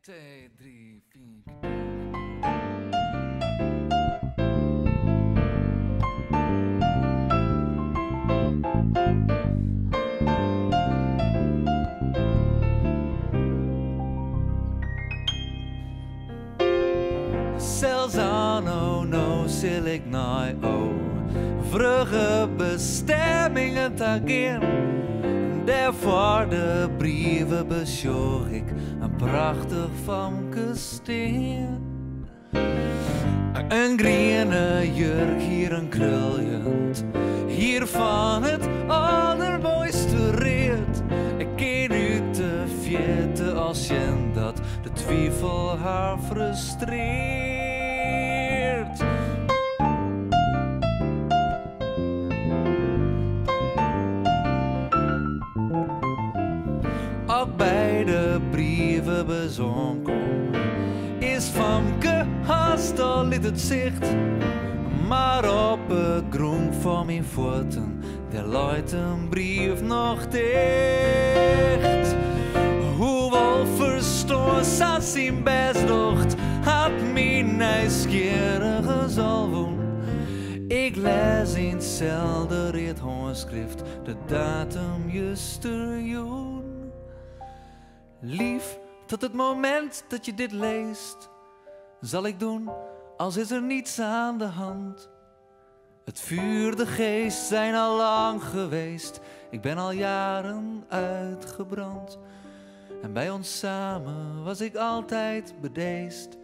2, 3, 4. Zelfs aan no zil ik naar vroege bestemmingen te gaan. Daarvoor de brieven besjoeg ik een prachtig famkesteen. Een groene jurk, hier een kruljend, hier van het allermooiste reet. Ik ken u te vjetten als je dat de twijfel haar frustreert. Ook bij de brieven bezonken is Famke haast al liet het zicht. Maar op het groen van mijn voeten, daar luidt een brief nog dicht. Hoewel verstoord als zijn best docht, had mijn nieuwsgierige zalvoen. Ik lees in hetzelfde rit handschrift, de datum justerjoen. Lief, tot het moment dat je dit leest, zal ik doen als is er niets aan de hand. Het vuur, de geest zijn al lang geweest, ik ben al jaren uitgebrand. En bij ons samen was ik altijd bedeesd.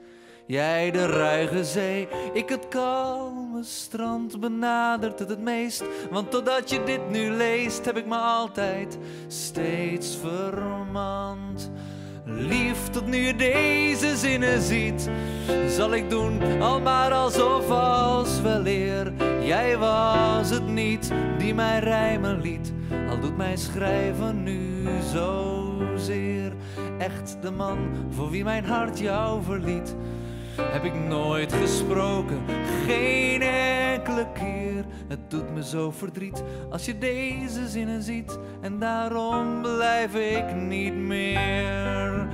Jij de ruige zee, ik het kalme strand, benadert het meest. Want totdat je dit nu leest, heb ik me altijd steeds vermand. Lief, tot nu je deze zinnen ziet, zal ik doen al maar alsof als weleer. Jij was het niet die mij rijmen liet, al doet mij schrijven nu zozeer. Echt de man voor wie mijn hart jou verliet, heb ik nooit gesproken, geen enkele keer. Het doet me zo verdriet als je deze zinnen ziet, en daarom blijf ik niet meer.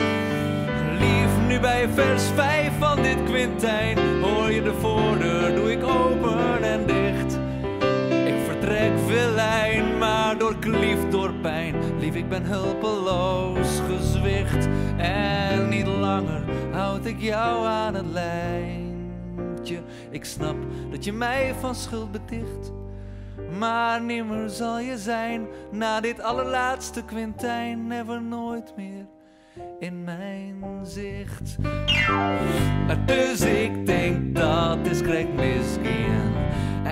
Lief, nu bij vers 5 van dit kwintijn, hoor je de voordeur, doe ik open en dicht. Ik vertrek vilijn, maar door klief, door pijn. Lief, ik ben hulpeloos gezwicht, en niet langer houd ik jou aan het lijntje. Ik snap dat je mij van schuld beticht, maar nimmer zal je zijn na dit allerlaatste kwintijn. Never, nooit meer in mijn zicht. Dus ik denk dat is correct misgaan,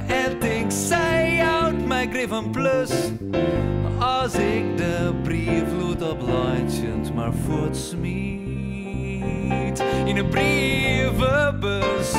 en denk zij houdt mij grif een plus. Als ik de briefvloed op luidjend maar voortsmiet in een brievenbus.